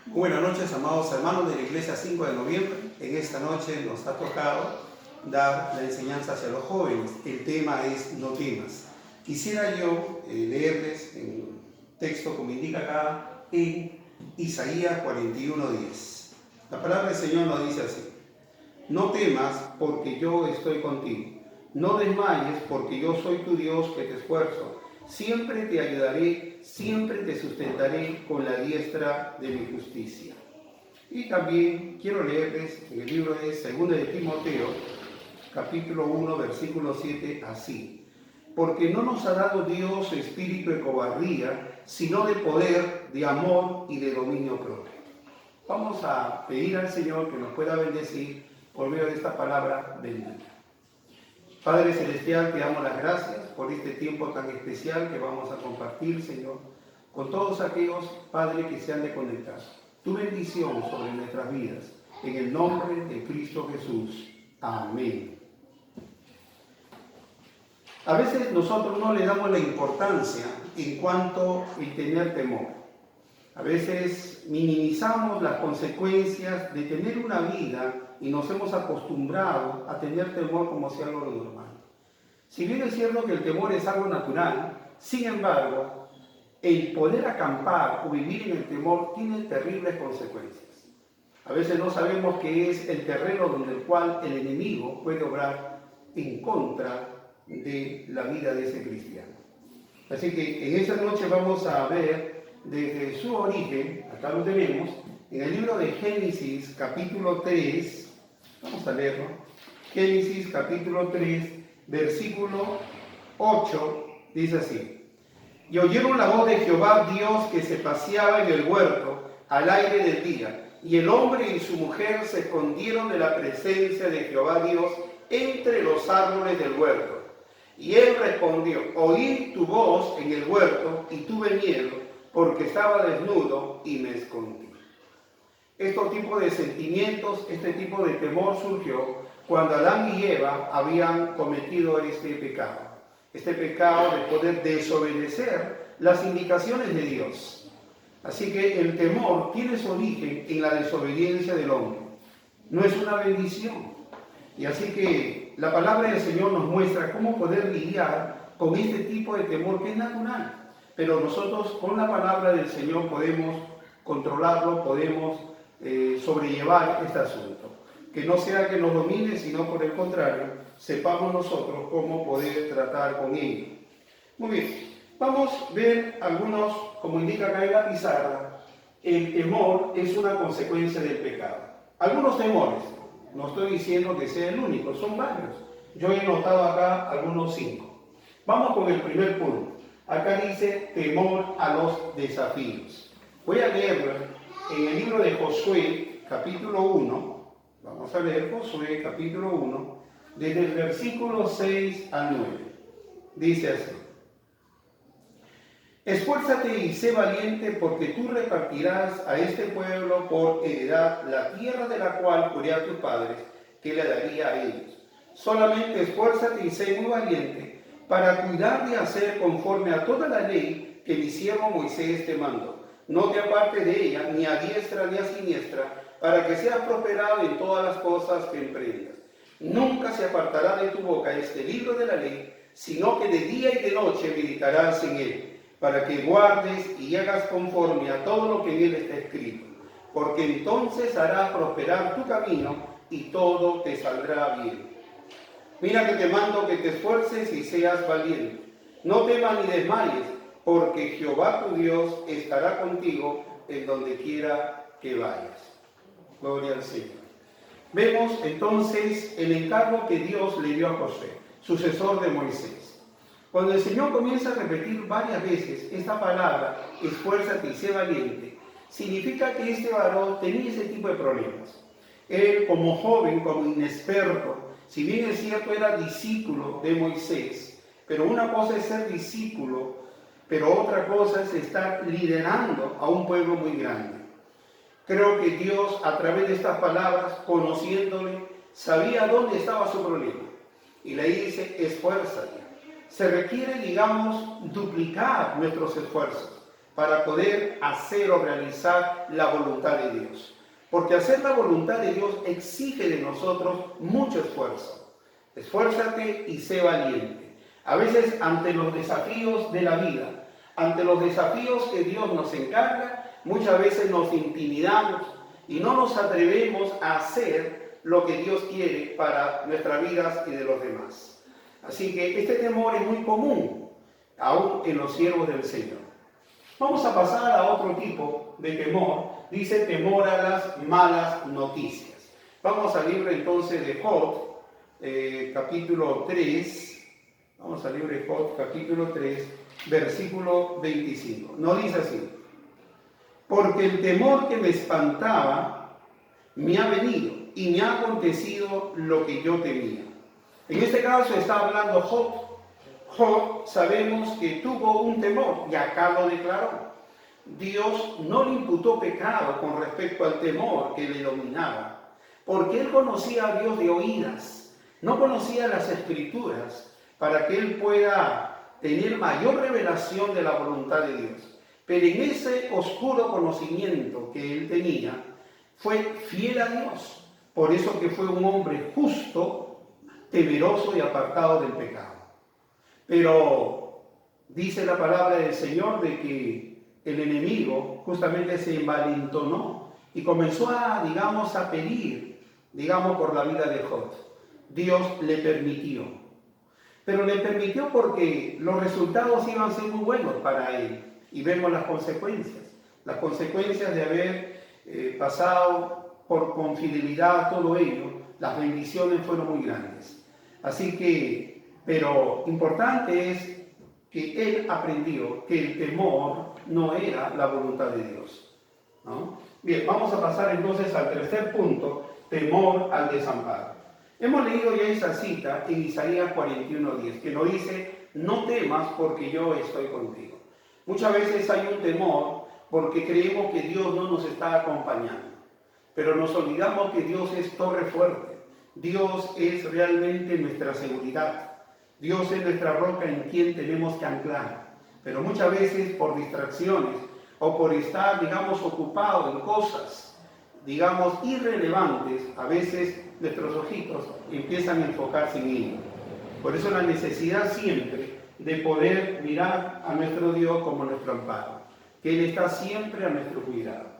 Buenas noches, amados hermanos de la Iglesia 5 de noviembre. En esta noche nos ha tocado dar la enseñanza hacia los jóvenes. El tema es no temas. Quisiera yo leerles en texto como indica acá en Isaías 41:10. La palabra del Señor nos dice así: no temas porque yo estoy contigo. No desmayes porque yo soy tu Dios que te esfuerzo. Siempre te ayudaré, siempre te sustentaré con la diestra de mi justicia. Y también quiero leerles en el libro de 2 de Timoteo, capítulo 1, versículo 7, así: porque no nos ha dado Dios espíritu de cobardía, sino de poder, de amor y de dominio propio. Vamos a pedir al Señor que nos pueda bendecir por medio de esta palabra bendita. Padre Celestial, te damos las gracias por este tiempo tan especial que vamos a compartir, Señor, con todos aquellos, Padre, que se han de conectar. Tu bendición sobre nuestras vidas, en el nombre de Cristo Jesús. Amén. A veces nosotros no le damos la importancia en cuanto a tener temor. A veces minimizamos las consecuencias de tener una vida y nos hemos acostumbrado a tener temor como si algo normal. Si bien es cierto que el temor es algo natural, sin embargo, el poder acampar o vivir en el temor tiene terribles consecuencias. A veces no sabemos qué es el terreno donde el cual el enemigo puede obrar en contra de la vida de ese cristiano. Así que en esta noche vamos a ver desde su origen, acá lo tenemos, en el libro de Génesis capítulo 3, vamos a leerlo, Génesis capítulo 3, versículo 8, dice así: y oyeron la voz de Jehová Dios que se paseaba en el huerto al aire del día, y el hombre y su mujer se escondieron de la presencia de Jehová Dios entre los árboles del huerto. Y él respondió: oí tu voz en el huerto y tuve miedo, porque estaba desnudo y me escondí. Este tipo de sentimientos, este tipo de temor surgió cuando Adán y Eva habían cometido este pecado de poder desobedecer las indicaciones de Dios. Así que el temor tiene su origen en la desobediencia del hombre. No es una bendición. Y así que la palabra del Señor nos muestra cómo poder lidiar con este tipo de temor que es natural. Pero nosotros con la palabra del Señor podemos controlarlo, podemos sobrellevar este asunto. Que no sea que nos domine, sino por el contrario, sepamos nosotros cómo poder tratar con ello. Muy bien, vamos a ver algunos, como indica acá en la pizarra, el temor es una consecuencia del pecado. Algunos temores, no estoy diciendo que sea el único, son varios. Yo he notado acá algunos 5. Vamos con el primer punto. Acá dice temor a los desafíos. Voy a leerlo en el libro de Josué, capítulo 1. Vamos a leer Josué, capítulo 1, desde el versículo 6 al 9. Dice así: esfuérzate y sé valiente, porque tú repartirás a este pueblo por heredad la tierra de la cual juré a tus padres que le daría a ellos. Solamente esfuérzate y sé muy valiente para cuidar de hacer conforme a toda la ley que mi siervo Moisés te mandó. No te apartes de ella, ni a diestra ni a siniestra, para que seas prosperado en todas las cosas que emprendas. Nunca se apartará de tu boca este libro de la ley, sino que de día y de noche meditarás en él, para que guardes y hagas conforme a todo lo que en él está escrito, porque entonces harás prosperar tu camino y todo te saldrá bien. Mira que te mando que te esfuerces y seas valiente. No temas ni desmayes, porque Jehová tu Dios estará contigo en donde quiera que vayas. Gloria al Señor. Vemos entonces el encargo que Dios le dio a Josué, sucesor de Moisés. Cuando el Señor comienza a repetir varias veces esta palabra, esfuérzate y sé valiente, significa que este varón tenía ese tipo de problemas. Él, como joven, como inexperto, si bien es cierto era discípulo de Moisés, pero una cosa es ser discípulo, pero otra cosa es estar liderando a un pueblo muy grande. Creo que Dios, a través de estas palabras, conociéndole, sabía dónde estaba su problema. Y le dice: esfuérzate. Se requiere, digamos, duplicar nuestros esfuerzos. para poder hacer o realizar la voluntad de Dios. Porque hacer la voluntad de Dios exige de nosotros mucho esfuerzo. Esfuérzate y sé valiente. A veces ante los desafíos de la vida, ante los desafíos que Dios nos encarga, muchas veces nos intimidamos y no nos atrevemos a hacer lo que Dios quiere para nuestras vidas y de los demás. Así que este temor es muy común, aún en los siervos del Señor. Vamos a pasar a otro tipo de temor. Dice temor a las malas noticias. Vamos al libro entonces de Job, capítulo 3. Vamos al libro de Job, capítulo 3, versículo 25. Nos dice así: porque el temor que me espantaba me ha venido y me ha acontecido lo que yo temía. En este caso está hablando Job. Job sabemos que tuvo un temor y acá lo declaró. Dios no le imputó pecado con respecto al temor que le dominaba, porque él conocía a Dios de oídas, no conocía las Escrituras para que él pueda tener mayor revelación de la voluntad de Dios. Pero en ese oscuro conocimiento que él tenía, fue fiel a Dios. Por eso que fue un hombre justo, temeroso y apartado del pecado. Pero dice la palabra del Señor de que el enemigo justamente se envalentonó y comenzó a pedir, por la vida de Job. Dios le permitió. Pero le permitió porque los resultados iban a ser muy buenos para él. Y vemos las consecuencias de haber pasado con fidelidad todo ello. Las bendiciones fueron muy grandes. Así que, pero importante es que él aprendió que el temor no era la voluntad de Dios, ¿no? Bien, vamos a pasar entonces al tercer punto, temor al desamparo. Hemos leído ya esa cita en Isaías 41:10, que nos dice: no temas porque yo estoy contigo. Muchas veces hay un temor porque creemos que Dios no nos está acompañando, pero nos olvidamos que Dios es torre fuerte. Dios es realmente nuestra seguridad. Dios es nuestra roca en quien tenemos que anclar. Pero muchas veces por distracciones o por estar, ocupado en cosas, irrelevantes, a veces nuestros ojitos empiezan a enfocarse en ello. Por eso la necesidad siempre de poder mirar a nuestro Dios como nuestro amparo, que Él está siempre a nuestro cuidado.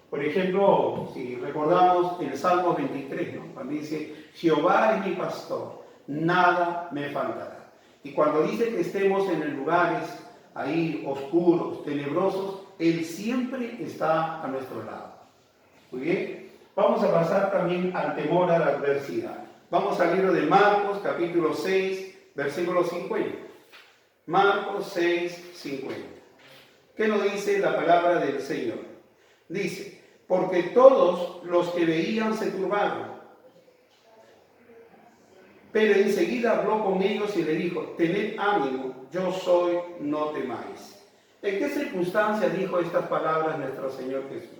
Por ejemplo, si recordamos el Salmo 23, ¿no? Cuando dice: Jehová es mi pastor, nada me faltará. Y cuando dice que estemos en lugares ahí oscuros, tenebrosos, Él siempre está a nuestro lado. Muy bien, vamos a pasar también al temor a la adversidad. Vamos al libro de Marcos, capítulo 6, versículo 50. Marcos 6, 50. ¿Qué nos dice la palabra del Señor? Dice: porque todos los que veían se turbaron. Pero enseguida habló con ellos y le dijo: tened ánimo, yo soy, no temáis. ¿En qué circunstancia dijo estas palabras nuestro Señor Jesús?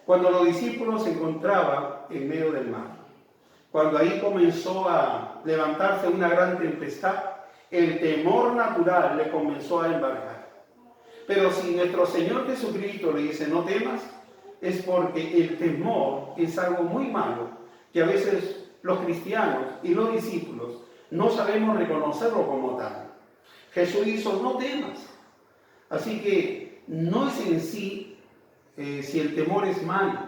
Cuando los discípulos se encontraban en medio del mar. Cuando ahí comenzó a levantarse una gran tempestad, el temor natural le comenzó a embargar. Pero si nuestro Señor Jesucristo le dice: no temas, es porque el temor es algo muy malo, que a veces los cristianos y los discípulos no sabemos reconocerlo como tal. Jesús hizo: no temas. Así que no es en sí si el temor es malo,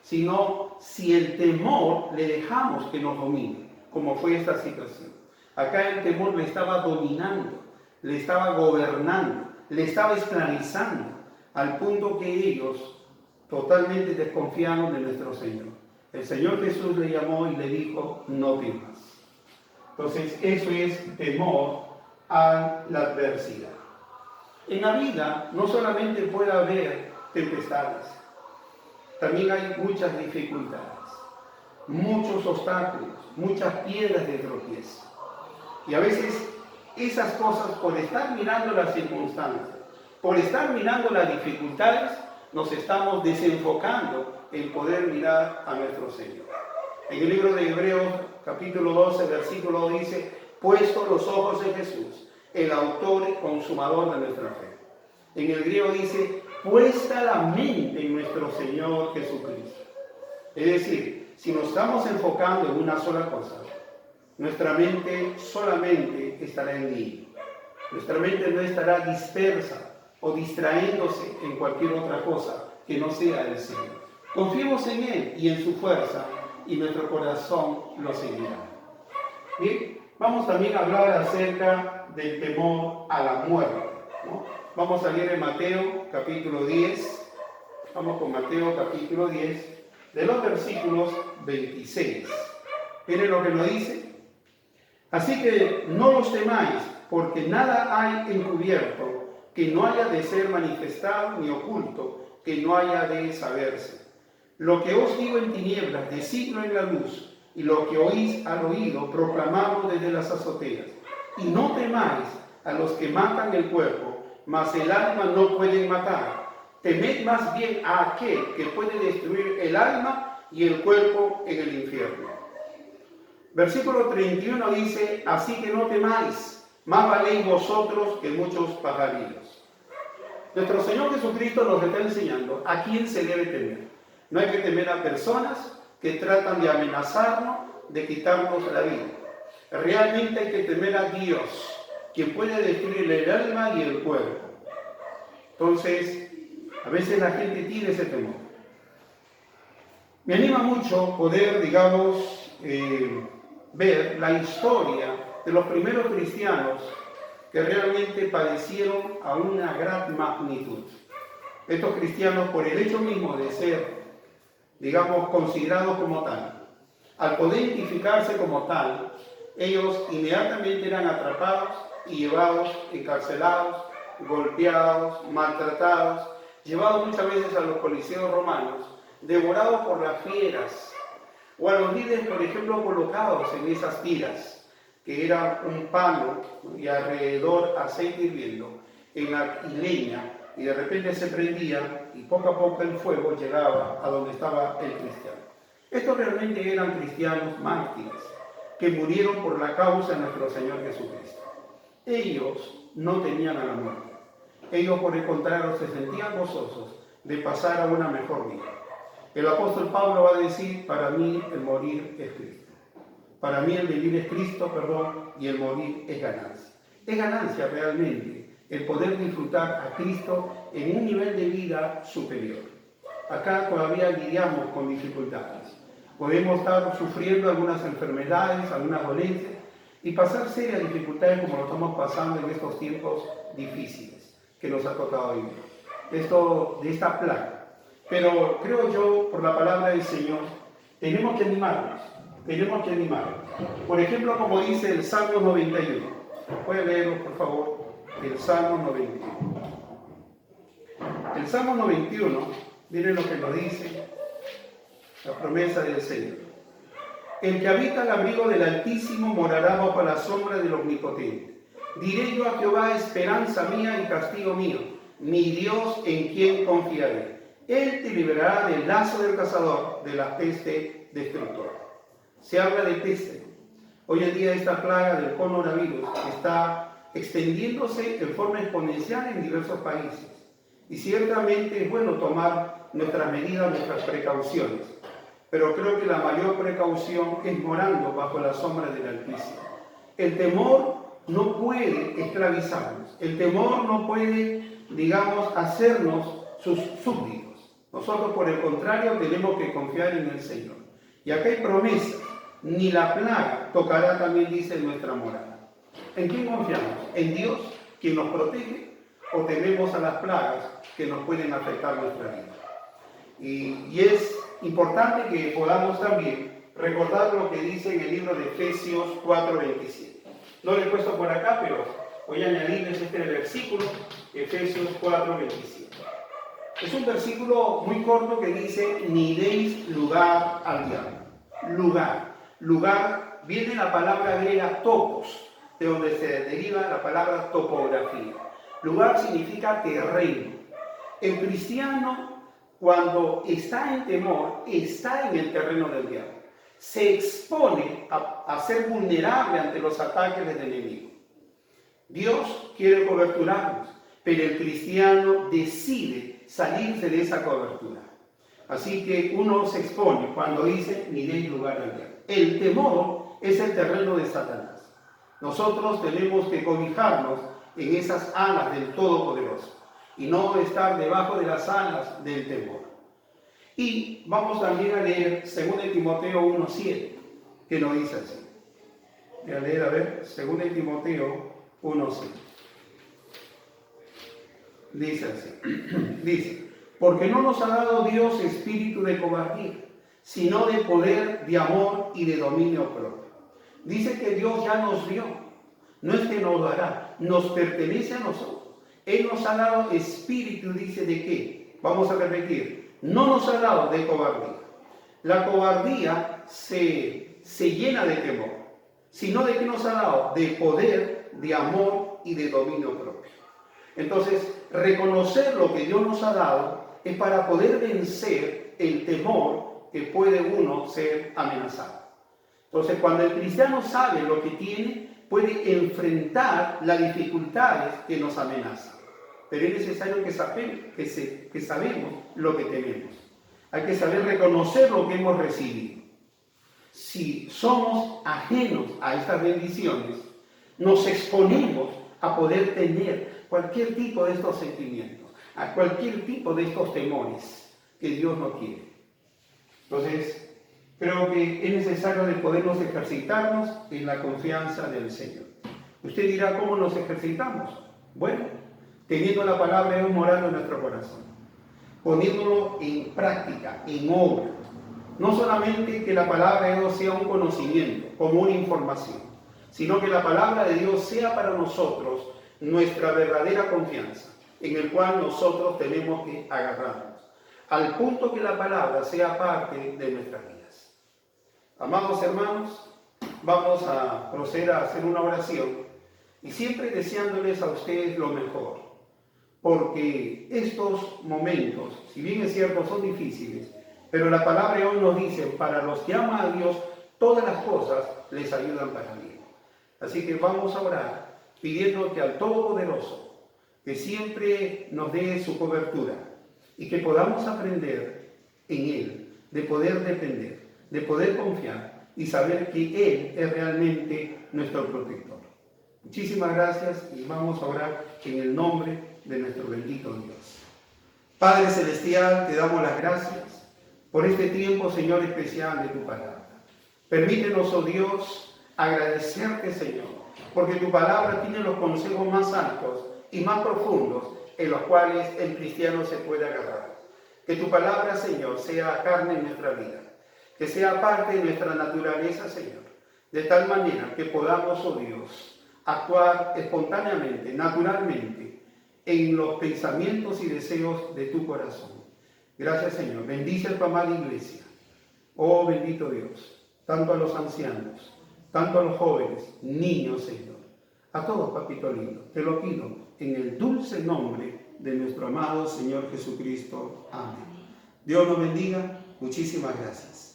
sino si el temor le dejamos que nos domine, como fue esta situación. Acá el temor le estaba dominando, le estaba gobernando, le estaba esclavizando, al punto que ellos totalmente desconfiaron de nuestro Señor. El Señor Jesús le llamó y le dijo: no temas. Entonces, eso es temor a la adversidad. En la vida no solamente puede haber tempestades, también hay muchas dificultades, muchos obstáculos, muchas piedras de tropiezo. Y a veces esas cosas, por estar mirando las circunstancias, por estar mirando las dificultades, nos estamos desenfocando en poder mirar a nuestro Señor. En el libro de Hebreos, capítulo 12, versículo 2 dice: puesto los ojos en Jesús, el autor y consumador de nuestra fe. En el griego dice: puesta la mente en nuestro Señor Jesucristo. Es decir, si nos estamos enfocando en una sola cosa, nuestra mente solamente estará en Él. Nuestra mente no estará dispersa o distraéndose en cualquier otra cosa que no sea el Señor. Confiemos en Él y en su fuerza, y nuestro corazón lo seguirá. Bien, vamos también a hablar acerca del temor a la muerte, ¿no? Vamos a leer en Mateo capítulo 10, vamos con Mateo capítulo 10, de los versículos 26. Miren lo que nos dice. Así que no los temáis, porque nada hay encubierto que no haya de ser manifestado, ni oculto que no haya de saberse. Lo que os digo en tinieblas, decidlo en la luz, y lo que oís al oído, proclamadlo desde las azoteas. Y no temáis a los que matan el cuerpo, mas el alma no pueden matar. Temed más bien a aquel que puede destruir el alma y el cuerpo en el infierno. Versículo 31 dice, así que no temáis, más valéis vosotros que muchos pajarillos. Nuestro Señor Jesucristo nos está enseñando a quién se debe temer. No hay que temer a personas que tratan de amenazarnos, de quitarnos la vida. Realmente hay que temer a Dios, quien puede destruir el alma y el cuerpo. Entonces, a veces la gente tiene ese temor. Me anima mucho poder, digamos, ver la historia de los primeros cristianos que realmente padecieron a una gran magnitud. Estos cristianos, por el hecho mismo de ser, digamos, considerados como tal, al poder identificarse como tal, ellos inmediatamente eran atrapados y llevados, encarcelados, golpeados, maltratados, llevados muchas veces a los coliseos romanos, devorados por las fieras, o a los líderes, por ejemplo, colocados en esas tiras, que era un palo y alrededor aceite hirviendo y leña, y de repente se prendía y poco a poco el fuego llegaba a donde estaba el cristiano. Estos realmente eran cristianos mártires que murieron por la causa de nuestro Señor Jesucristo. Ellos no tenían a la muerte. Ellos, por el contrario, se sentían gozosos de pasar a una mejor vida. El apóstol Pablo va a decir, para mí el morir es Cristo. Para mí el vivir es Cristo, y el morir es ganancia. Es ganancia realmente el poder disfrutar a Cristo en un nivel de vida superior. Acá todavía lidiamos con dificultades. Podemos estar sufriendo algunas enfermedades, algunas dolencias, y pasar serias dificultades como lo estamos pasando en estos tiempos difíciles que nos ha tocado vivir. De esta plaga. Pero creo yo, por la palabra del Señor, tenemos que animarnos. Por ejemplo, como dice el Salmo 91. Puede leerlo, por favor, el Salmo 91. El Salmo 91, miren lo que nos dice la promesa del Señor. El que habita al abrigo del Altísimo morará bajo la sombra del Omnipotente. Diré yo a Jehová, esperanza mía y castigo mío, mi Dios en quien confiaré. Él te librará del lazo del cazador, de la peste destructora. Se habla de peste. Hoy en día esta plaga del coronavirus está extendiéndose en forma exponencial en diversos países. Y ciertamente es bueno tomar nuestras medidas, nuestras precauciones. Pero creo que la mayor precaución es morando bajo la sombra del Altísimo. El temor no puede esclavizarnos. El temor no puede, digamos, hacernos sus súbditos. Nosotros, por el contrario, tenemos que confiar en el Señor. Y acá hay promesas. Ni la plaga tocará, también dice, nuestra morada. ¿En quién confiamos? ¿En Dios, quien nos protege? ¿O tememos a las plagas que nos pueden afectar nuestra vida? Y es importante que podamos también recordar lo que dice en el libro de Efesios 4:27. No lo he puesto por acá, pero voy a añadirles este versículo, Efesios 4:27. Es un versículo muy corto que dice, ni deis lugar al diablo. Lugar viene la palabra griega topos, de donde se deriva la palabra topografía. Lugar significa terreno. El cristiano, cuando está en temor, está en el terreno del diablo. Se expone a ser vulnerable ante los ataques del enemigo. Dios quiere coberturarnos, pero el cristiano decide salirse de esa cobertura. Así que uno se expone cuando dice, ni deis lugar al diablo. El temor es el terreno de Satanás. Nosotros tenemos que cobijarnos en esas alas del Todopoderoso y no estar debajo de las alas del temor. Y vamos también a leer 2 Timoteo 1:7, que nos dice así. Voy a leer, 2 Timoteo 1:7. Dice así, dice, porque no nos ha dado Dios espíritu de cobardía, sino de poder, de amor y de dominio propio. Dice que Dios ya nos dio, no es que nos dará, nos pertenece a nosotros. Él nos ha dado espíritu, dice, ¿de qué? Vamos a repetir, no nos ha dado de cobardía. La cobardía se llena de temor, sino de que nos ha dado de poder, de amor y de dominio propio. Entonces, reconocer lo que Dios nos ha dado es para poder vencer el temor que puede uno ser amenazado. Entonces, cuando el cristiano sabe lo que tiene, puede enfrentar las dificultades que nos amenazan. Pero es necesario que sabemos lo que tenemos. Hay que saber reconocer lo que hemos recibido. Si somos ajenos a estas bendiciones, nos exponemos a poder tener cualquier tipo de estos sentimientos, a cualquier tipo de estos temores que Dios no quiere. Entonces, creo que es necesario de podernos ejercitarnos en la confianza del Señor. Usted dirá, ¿cómo nos ejercitamos? Bueno, teniendo la palabra de Dios morando en nuestro corazón, poniéndolo en práctica, en obra. No solamente que la palabra de Dios sea un conocimiento, como una información, sino que la palabra de Dios sea para nosotros nuestra verdadera confianza, en el cual nosotros tenemos que agarrarnos, al punto que la palabra sea parte de nuestras vidas. Amados hermanos, vamos a proceder a hacer una oración y siempre deseándoles a ustedes lo mejor, porque estos momentos, si bien es cierto, son difíciles, pero la palabra de hoy nos dice, para los que aman a Dios, todas las cosas les ayudan para bien. Así que vamos a orar, pidiendo que al Todopoderoso, que siempre nos dé su cobertura y que podamos aprender en Él, de poder depender, de poder confiar y saber que Él es realmente nuestro protector. Muchísimas gracias y vamos a orar en el nombre de nuestro bendito Dios. Padre Celestial, te damos las gracias por este tiempo, Señor, especial de tu palabra. Permítenos, oh Dios, agradecerte, Señor, porque tu palabra tiene los consejos más altos y más profundos en los cuales el cristiano se puede agarrar. Que tu palabra, Señor, sea carne en nuestra vida, que sea parte de nuestra naturaleza, Señor, de tal manera que podamos, oh Dios, actuar espontáneamente, naturalmente, en los pensamientos y deseos de tu corazón. Gracias, Señor. Bendice a tu amada iglesia. Oh, bendito Dios, tanto a los ancianos, tanto a los jóvenes, niños, Señor, a todos, papito lindo, te lo pido en el dulce nombre de nuestro amado Señor Jesucristo. Amén. Dios nos bendiga. Muchísimas gracias.